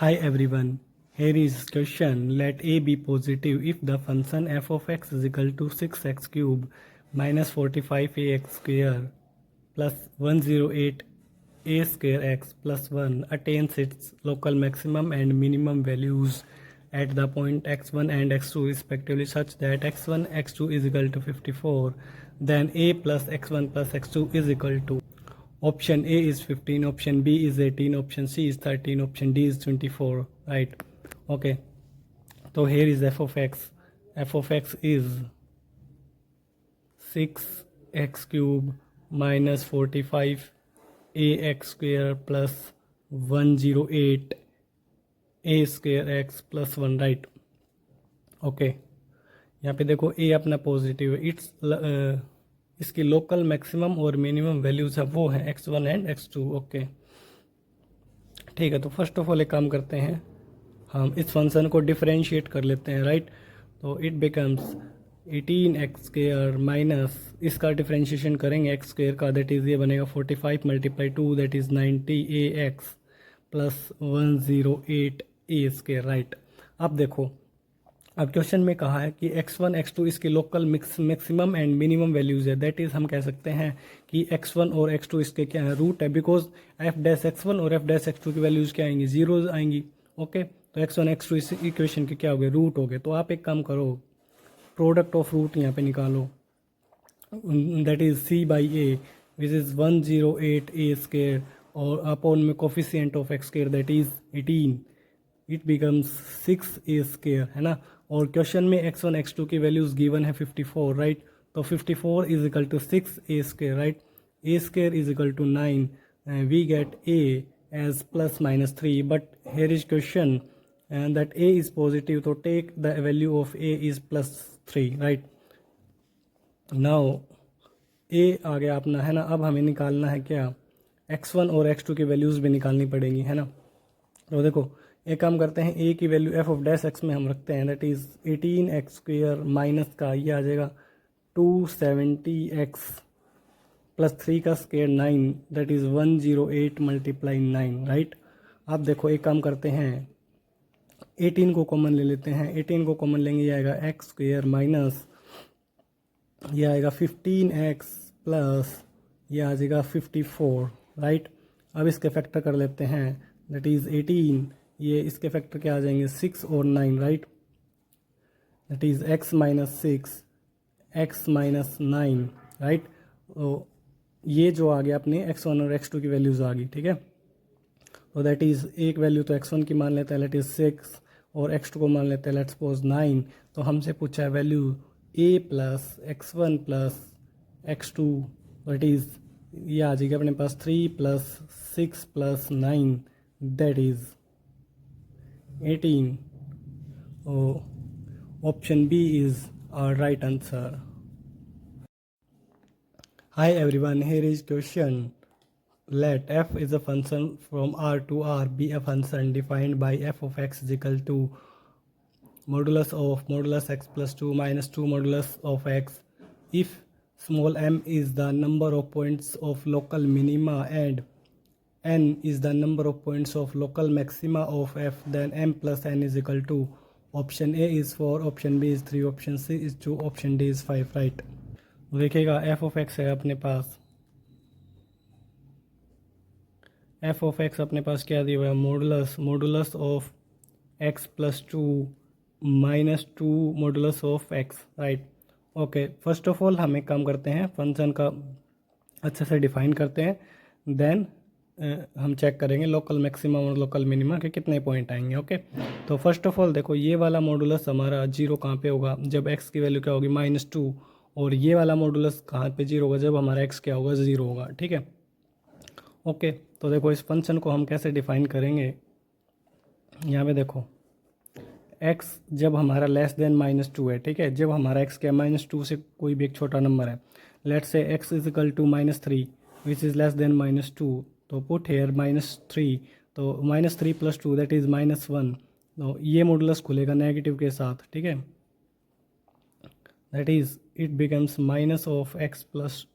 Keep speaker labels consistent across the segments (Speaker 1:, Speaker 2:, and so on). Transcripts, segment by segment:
Speaker 1: Hi everyone, here is question. Let a be positive if the function f of x is equal to 6x cube minus 45ax square plus 108 a square x plus 1 attains its local maximum and minimum values at the point x1 and x2 respectively such that x1 x2 is equal to 54. Then a plus x1 plus x2 is equal to option A is 15, option B is 18, option C is 13, option D is 24, right? Okay, so here is f of x. F of x is 6x cube minus 45 ax square plus 108 a square x plus 1, right? Okay यहाँ पे देखो a अपना positive है, इसकी local maximum और minimum values है वो है x1 एंड x2. ओके ठीक है, तो फर्स्ट ऑफ ऑल एक काम करते हैं, हम इस फंक्शन को डिफरेंशिएट कर लेते हैं, राइट? तो it becomes 18x square minus इसका डिफरेंशिएशन करेंगे x स्क्वायर का, दैट इज़ ये बनेगा 45 multiply 2 that is 90ax plus 108 a square, right? अब देखो, अब क्वेश्चन में कहा है कि x1 x2 इसके local maximum and minimum values है, दैट इज़ हम कह सकते हैं कि x1 और x2 इसके क्या है, रूट है, बिकॉज f डैश x1 और f डैश x2 की वैल्यूज़ क्या आएंगी, जीरोज आएंगी. ओके, तो x1 x2 इस इक्वेशन के क्या हो गए, रूट हो गए. तो आप एक काम करो, प्रोडक्ट ऑफ रूट यहाँ पे निकालो, that is c by A which is 108 a square और अपॉन में coefficient of x square that is 18, it becomes 6a square, है ना? और क्वेश्चन में x1 x2 की वैल्यूज़ गिवन है 54, राइट? तो 54 is equal to 6a square, right? a square is equal to 9, we get a as plus minus 3, but here is question that a is positive, तो take the value of a is plus 3, right? Now a आ गया अपना, है ना? अब हमें निकालना है क्या, x1 और x2 की वैल्यूज़ भी निकालनी पड़ेंगी, है ना? तो देखो, एक काम करते हैं, a की value f of dash x में हम रखते हैं, दैट इज़ 18x स्क्वेयर माइनस का ये आ जाएगा 270x प्लस 3 का square 9, that is 108 multiply 9, right? आप देखो, एक काम करते हैं, 18 को कॉमन ले लेते हैं, 18 को कॉमन लेंगे, ये आएगा x स्क्वेयर माइनस ये आएगा 15x प्लस ये आ जाएगा 54, राइट? अब इसके फैक्टर कर लेते हैं, दैट इज़ 18, ये इसके फैक्टर क्या आ जाएंगे, 6 और 9, right? That is x minus 6 x minus 9, right? तो ये जो आ गया अपने x1 और x2 की वैल्यूज़ आ गई, ठीक है? तो दैट इज़ एक वैल्यू तो x1 की मान लेते हैं, दैट इज़ 6, और x2 को मान लेते हैं, लेट्स सपोज 9. तो हमसे पूछा है value a plus x1 plus x2, that is ये आ जाएगा अपने पास 3 plus 6 plus 9, that is 18. Oh, option B is our right answer. Hi everyone, here is question. Let f is a function from R to R be a function defined by f of x is equal to modulus of modulus x plus 2 minus 2 modulus of x if small m is the number of points of local minima and n is the number of points of local maxima of f, then m plus n is equal to option A is 4, option B is 3, option C is 2, option D is 5, right? देखिएगा f of x है अपने पास, f of x अपने पास क्या दिया हुआ है, modulus of x plus 2 minus 2 modulus of x, right? Okay, first of all हम एक काम करते हैं, फंक्शन का अच्छे से डिफाइन करते हैं, देन हम चेक करेंगे लोकल मैक्सिमम और लोकल मिनिमा के कितने पॉइंट आएंगे. ओके, तो फर्स्ट ऑफ ऑल देखो, ये वाला मॉडुलस हमारा जीरो कहाँ पे होगा, जब x की वैल्यू क्या होगी, -2, और ये वाला मॉडुलस कहाँ पे जीरो होगा, जब हमारा x क्या होगा, ज़ीरो होगा, ठीक है? ओके, तो देखो इस फंक्शन को हम कैसे डिफाइन करेंगे, यहाँ पे देखो x जब हमारा लेस देन -2 है, ठीक है? जब हमारा x क्या -2 से कोई भी एक छोटा नंबर है, let's say x is equal to -3 which is less than -2, तो पुट हेयर -3, तो -3 प्लस 2 दैट इज़ -1, तो ये मॉडुलस खुलेगा नेगेटिव के साथ, ठीक है? That is it becomes minus of x plus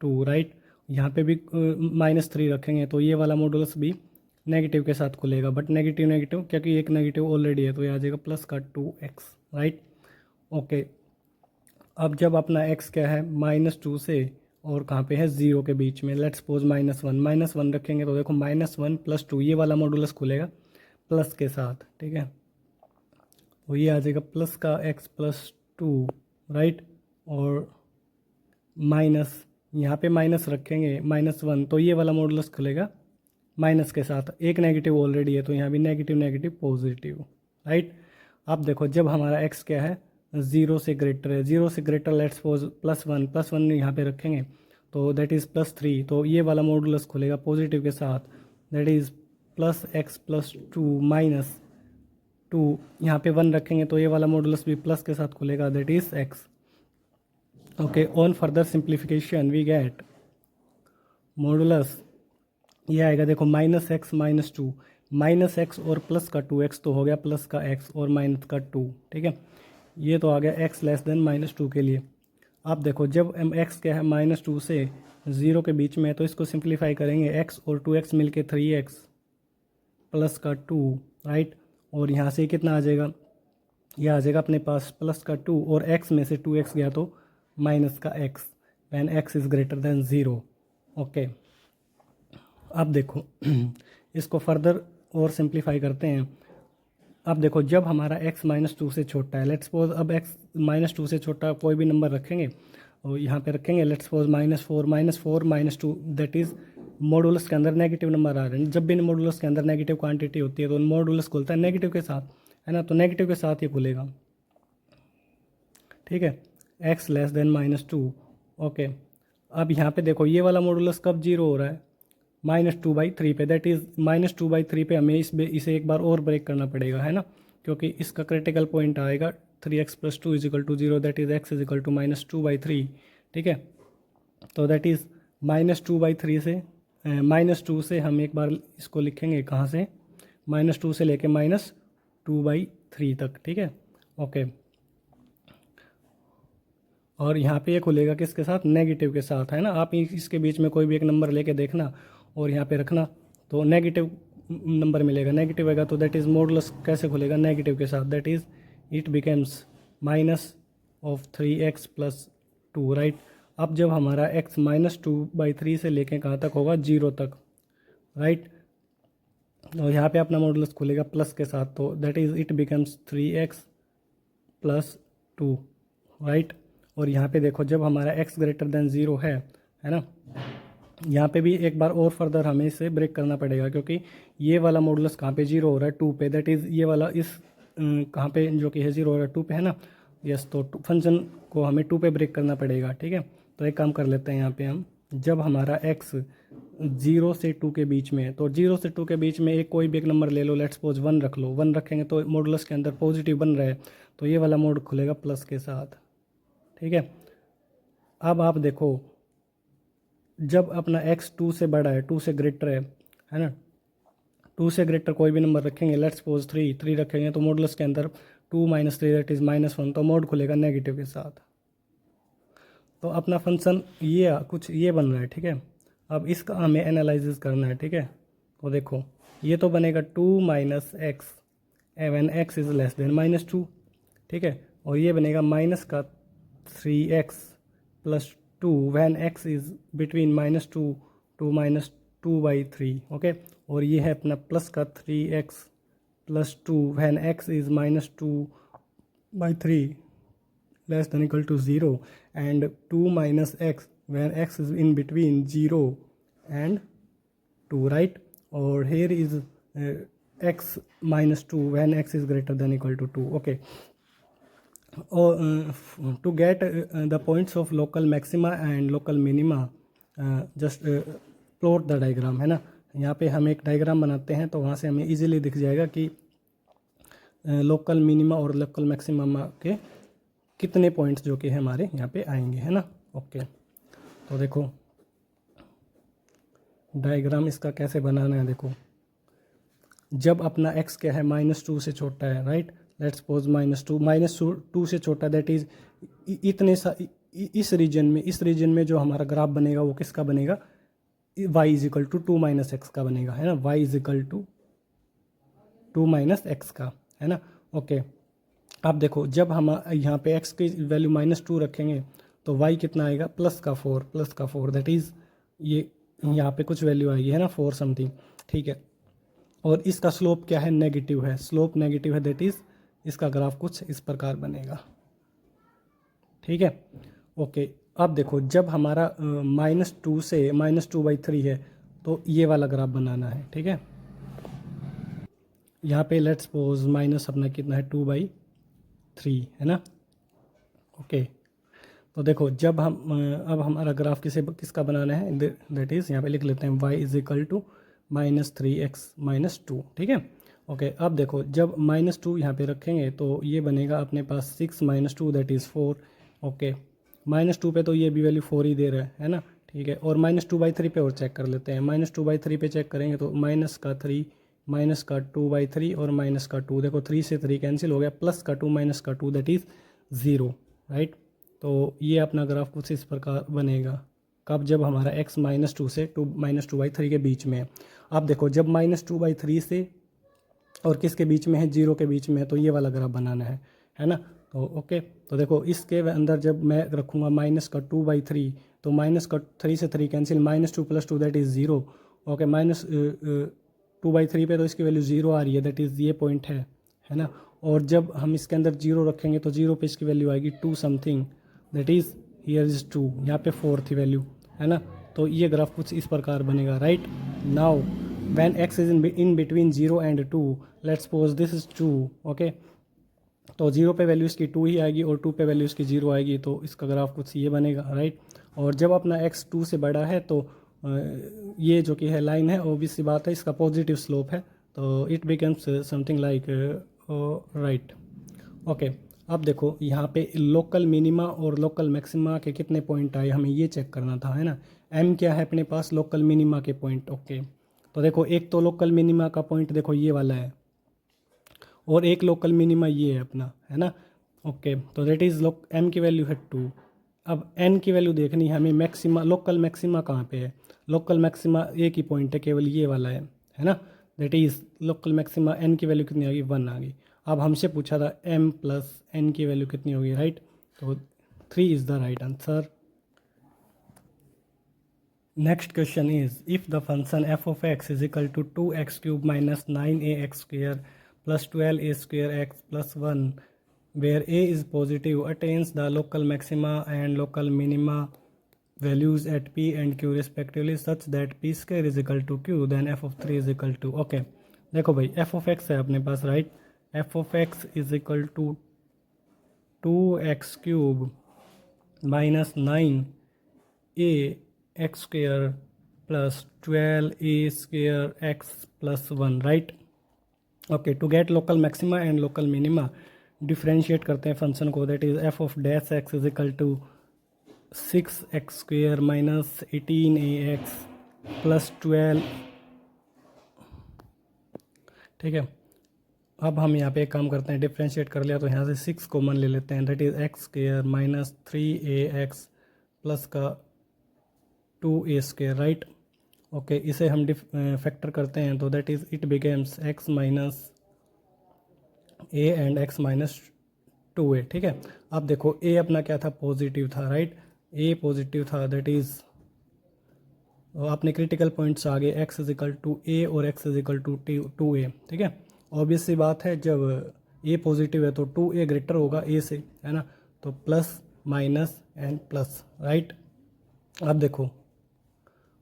Speaker 1: 2, right? यहाँ पे भी -3 रखेंगे तो ये वाला मॉडुलस भी नेगेटिव के साथ खुलेगा, बट नेगेटिव नेगेटिव क्योंकि एक नेगेटिव ऑलरेडी है तो ये आ जाएगा प्लस का 2x, राइट। ओके, अब जब अपना x क्या है -2 से और कहाँ पे है 0 के बीच में, लेट्स सपोज -1 रखेंगे तो देखो -1 + 2 ये वाला मॉडुलस खुलेगा प्लस के साथ, ठीक है। तो ये आ जाएगा प्लस का x + 2, राइट। और माइनस यहाँ पे माइनस रखेंगे -1 तो ये वाला मॉडुलस खुलेगा माइनस के साथ, एक नेगेटिव ऑलरेडी है तो यहाँ भी नेगेटिव नेगेटिव पॉजिटिव, राइट। अब देखो जब हमारा x क्या है 0 से ग्रेटर है, 0 से ग्रेटर लेट्स सपोज +1 यहाँ पे रखेंगे तो दैट इज़ +3, तो ये वाला मॉडुलस खुलेगा पॉजिटिव के साथ, दैट इज़ +x + 2 -2, यहाँ पे 1 रखेंगे तो ये वाला मॉडुलस भी प्लस के साथ खुलेगा, that is x। Okay, on further simplification we get modulus ये आएगा देखो -x - 2, -x और प्लस का 2x तो हो गया प्लस का x और माइनस का 2, ठीक है। ये तो आ गया x < -2 के लिए। आप देखो जब x क्या है -2 से 0 के बीच में है तो इसको सिंप्लीफाई करेंगे, x और 2x मिलके 3x प्लस का 2, राइट। और यहाँ से कितना आ जाएगा, यह आ जाएगा अपने पास प्लस का 2 और x में से 2x गया तो माइनस का x when x is greater than 0। Okay, अब देखो इसको फर्दर और सिंप्लीफाई करते हैं। अब देखो जब हमारा x -2 से छोटा है, लेट्स सपोज अब x -2 से छोटा कोई भी नंबर रखेंगे और यहाँ पे रखेंगे let's suppose -4 -2, that is modulus के अंदर नेगेटिव नंबर आ रहे हैं। जब भी मॉडुलस के अंदर नेगेटिव क्वांटिटी होती है तो मॉडुलस खुलता है नेगेटिव के साथ, है ना, तो नेगेटिव के साथ ही खुलेगा, ठीक है। x <-2, okay. अब यहाँ पे देखो ये वाला मॉडुलस कब 0 हो रहा है -2/3 पे, दैट इज़ -2/3 पे हमें इसे एक बार और ब्रेक करना पड़ेगा, है ना, क्योंकि इसका क्रिटिकल पॉइंट आएगा 3x + 2 = 0, दैट इज़ x = -2/3, ठीक है। तो दैट इज़ -2/3 से -2 से हम एक बार इसको लिखेंगे कहाँ से, -2 से लेके -2/3 तक, ठीक है। ओके, और यहाँ पे ये खुलेगा किसके साथ, नेगेटिव के साथ, है ना। आप इसके बीच में कोई भी एक नंबर लेके देखना और यहाँ पे रखना तो नेगेटिव नंबर मिलेगा, नेगेटिव आएगा तो दैट इज़ मॉडुलस कैसे खुलेगा नेगेटिव के साथ, that is it becomes -3x + 2, right. अब जब हमारा x -2/3 से लेके कहाँ तक होगा 0 तक, राइट, और यहाँ पे अपना मॉडुलस खुलेगा प्लस के साथ तो that is it becomes 3x + 2, right. और यहाँ पे देखो जब हमारा x > 0 है ना, यहाँ पे भी एक बार और फर्दर हमें इसे ब्रेक करना पड़ेगा क्योंकि ये वाला मॉडुलस कहाँ पे 0 हो रहा है 2 पे, दैट इज़ ये वाला इस कहाँ पे जो कि है 0 हो रहा है 2 पे, है ना, यस। तो फंक्शन को हमें 2 पे ब्रेक करना पड़ेगा, ठीक है। तो एक काम कर लेते हैं यहाँ पे हम, जब हमारा x 0 से 2 के बीच में है तो 0 से 2 के बीच में एक कोई भी एक नंबर ले लो, लेट्स सपोज 1 रख लो, 1 रखेंगे तो मॉडुलस के अंदर पॉजिटिव बन रहा है तो ये वाला मोड खुलेगा प्लस के साथ, ठीक है। अब आप देखो जब अपना x 2 से बड़ा है 2 से ग्रेटर है ना, 2 से ग्रेटर कोई भी नंबर रखेंगे, लेट्स सपोज 3 रखेंगे तो मॉडुलस के अंदर 2 - 3 दैट इज़ -1, तो मोड खुलेगा नेगेटिव के साथ। तो अपना फंक्शन ये कुछ ये बन रहा है, ठीक है। अब इसका हमें एनालिसिस करना है, ठीक है। तो देखो ये तो बनेगा 2 - x व्हेन x इज़ <-2, ठीक है। और ये बनेगा माइनस का 3x + 2 when x is between -2 to -2/3, okay. और ये है अपना प्लस का 3x + 2 when x is -2/3 <= 0 and 2 - x when x is in between 0 and 2, right? Or here is x -2 when x is greater than equal to 2, okay. Or to get the points of local maxima and local minima, just plot the diagram, है ना। यहाँ पे हम एक diagram बनाते हैं तो वहाँ से हमें इजीली दिख जाएगा कि लोकल मिनिमा और लोकल मैक्सिमम के कितने पॉइंट्स जो कि हमारे यहाँ पे आएंगे, है ना। ओके, तो देखो डायग्राम इसका कैसे बनाना है। देखो जब अपना x क्या है -2 से छोटा है, राइट, लेट्स सपोज -2 से छोटा, दैट इज़ इतने इस रीजन में जो हमारा ग्राफ बनेगा वो किसका बनेगा, y is equal to 2 minus x का बनेगा, है ना, y is equal to 2 minus x का, है ना। ओके, अब देखो जब हम यहाँ पे x की वैल्यू -2 रखेंगे तो y कितना आएगा, प्लस का 4 दैट इज़ ये यहाँ पे कुछ वैल्यू आएगी, है ना, 4 समथिंग, ठीक है। और इसका स्लोप क्या है, नेगेटिव है, स्लोप नेगेटिव है, दैट इज़ इसका ग्राफ कुछ इस प्रकार बनेगा, ठीक है। ओके, अब देखो जब हमारा -2 से -2/3 है तो ये वाला ग्राफ बनाना है, ठीक है। यहाँ पे लेट्स सपोज माइनस अपना कितना है, 2/3, है ना। ओके, तो देखो जब हम अब हमारा ग्राफ किसका बनाना है, दैट इज़ यहाँ पे लिख लेते हैं y is equal to -3x-2, ठीक है। ओके, अब देखो जब -2 यहाँ पे रखेंगे तो ये बनेगा अपने पास 6 - 2 दैट इज़ 4। ओके, -2 पे तो ये भी वैल्यू 4 ही दे रहा है ना, ठीक है। और -2/3 पे और चेक कर लेते हैं, -2/3 पे चेक करेंगे तो -3 -2/3 और -2, देखो 3 से 3 कैंसिल हो गया, +2 -2 दैट इज़ 0, राइट। तो ये अपना ग्राफ कुछ इस प्रकार बनेगा, कब, जब हमारा x -2 से -2/3 के बीच में है। अब देखो जब -2/3 से और किसके बीच में है, 0 के बीच में है, तो ये वाला ग्राफ बनाना है ना। तो ओके, तो देखो इसके अंदर जब मैं रखूँगा -2/3 तो -3 से 3 कैंसिल, -2 + 2 दैट इज़ 0। ओके, -2/3 पे तो इसकी वैल्यू 0 आ रही है, दैट इज़ ये पॉइंट है ना। और जब हम इसके अंदर 0 रखेंगे तो 0 पे इसकी वैल्यू आएगी 2 something, that is here is 2, यहाँ पे 4 थी वैल्यू, है ना। तो ये ग्राफ कुछ इस प्रकार बनेगा, right. Now when x is in between 0 and 2, let's suppose this is 2, okay, तो 0 पे वैल्यू इसकी 2 ही आएगी और 2 पे वैल्यू इसकी 0 आएगी, तो इसका ग्राफ कुछ ये बनेगा, राइट। और जब अपना x 2 से बड़ा है तो ये जो कि है लाइन है, ऑब्वियस सी बात है इसका पॉजिटिव स्लोप है, तो it becomes something like right. Okay, अब देखो यहाँ पे लोकल मिनिमा और लोकल मैक्सिमा के कितने पॉइंट आए, हमें ये चेक करना था, है ना। m क्या है अपने पास, लोकल मिनिमा के पॉइंट। ओके, तो देखो एक तो लोकल मिनिमा का पॉइंट देखो ये वाला है, और एक लोकल मिनिमा ये है अपना, है ना। ओके, तो दैट इज़ m की वैल्यू है 2। अब n की वैल्यू देखनी है हमें, मैक्सिमा, लोकल मैक्सिमा कहाँ पे है, लोकल मैक्सिमा एक ही पॉइंट है, केवल ये वाला है ना। That is local maxima n की वैल्यू कितनी आ गई, 1 आ गई। अब हमसे पूछा था m + n की वैल्यू कितनी होगी, राइट। तो 3 is the right answer. Next question is if the function f of x is equal to 2x³ minus 9ax² plus 12a² x plus 1 where a is positive attains the local maxima and local minima values at p and q respectively such that p square is equal to q, then f of 3 is equal to, okay, देखो भाई f of x है अपने पास, right. f of x is equal to 2x³ minus 9a x² plus 12a² x plus 1, right. Okay, to get local maxima and local minima differentiate करते हैं function को, that is f of dash x is equal to 6x² minus 18ax plus 12, ठीक है। अब हम यहाँ पे एक काम करते हैं, डिफ्रेंशिएट कर लिया तो यहाँ से 6 कॉमन ले लेते हैं, that is x² minus 3ax plus का 2a², राइट। ओके, इसे हम फैक्टर करते हैं तो that is it becomes x minus a and x minus 2a, ठीक है। अब देखो a अपना क्या था, पॉजिटिव था, राइट। a पॉजिटिव था, दैट इज अपने क्रिटिकल पॉइंट्स आ गए, x is equal to a और x is equal to 2a, ठीक है। ऑब्वियस सी बात है जब a पॉजिटिव है तो 2a ग्रेटर होगा a से, है ना। तो plus minus and plus, right. अब देखो,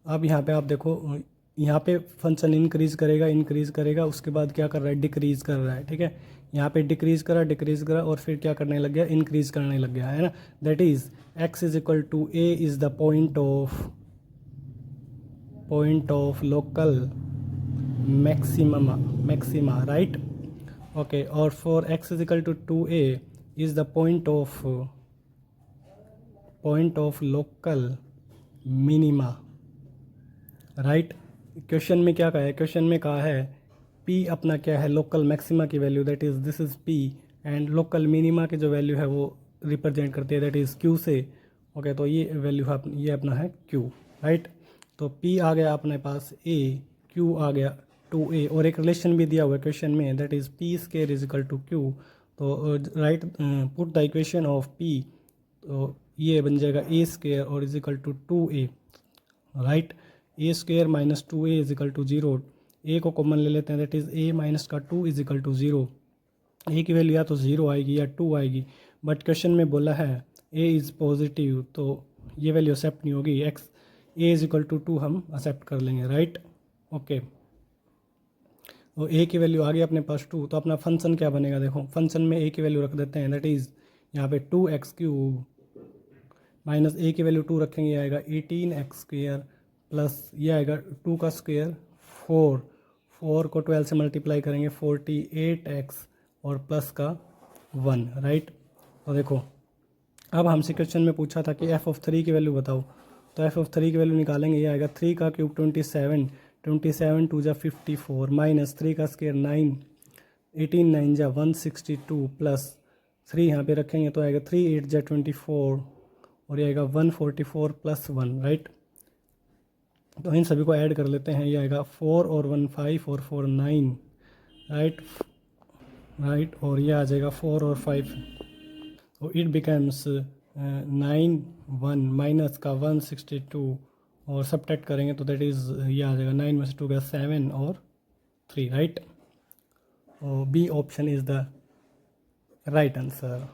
Speaker 1: अब यहाँ पे आप देखो, यहाँ पे फंक्शन इंक्रीज करेगा, उसके बाद क्या कर रहा है, डिक्रीज कर रहा है, ठीक है। यहाँ पे डिक्रीज करा और फिर क्या करने लग गया, इंक्रीज करने लग गया, है ना। That is x is equal to a is the point of local maxima, right. Okay, और for x is equal to 2a is the point of local minima, right. Question में क्या कहा है, क्वेश्चन में कहा है p अपना क्या है, लोकल मैक्सिमा की value, that is this is p, and local minima की जो वैल्यू है वो रिप्रेजेंट करती है, दैट इज q से। ओके, तो ये वैल्यू ये अपना है q, राइट। तो P आ गया अपने पास A, Q आ गया 2A, और एक रिलेशन भी दिया हुआ है क्वेश्चन में, that is P square is equal to Q। तो right, put the equation of P, तो ये बन जाएगा A स्क्वायर और is equal to 2A, right. A square minus 2A is equal to 0, A को कॉमन ले लेते हैं, दैट इज़ A माइनस का 2 इज इक्वल टू 0। A की वैल्यू या तो 0 आएगी या 2 आएगी, बट क्वेश्चन में बोला है A इज़ पॉजिटिव, तो ये वैल्यू एक्सेप्ट नहीं होगी। X A is equal to 2 हम एक्सेप्ट कर लेंगे, राइट। ओके, और A की वैल्यू आ गई अपने पास 2, तो अपना फंक्शन क्या बनेगा, देखो फंक्शन में A की वैल्यू रख देते हैं, दैट इज़ यहाँ पे 2x³ माइनस A की वैल्यू 2 रखेंगे, ये आएगा 18x² प्लस ये आएगा 2 का स्क्वायर 4, 4 को 12 से मल्टीप्लाई करेंगे 48x और प्लस का 1, राइट। तो देखो अब हमसे क्वेश्चन में पूछा था कि f(3) की वैल्यू बताओ, तो f(3) की वैल्यू निकालेंगे, ये आएगा 3 का क्यूब 27, 27 2 जा 54 माइनस 3 का स्क्वायर 9, 18 9 जा 162 प्लस 3 यहाँ पे रखेंगे तो आएगा 3 8 जा 24 और ये आएगा 144 प्लस 1, राइट। तो इन सभी को ऐड कर लेते हैं, ये आएगा 4 और 1 5 और 4 9, राइट, राइट, और ये आ जाएगा 4 और 5, तो इट बिकम्स 9 1 माइनस का 162 और सब्ट्रैक्ट करेंगे तो दैट इज़ ये आ जाएगा 9 में से 2 गया 7 और 3, राइट। और B option is the right answer.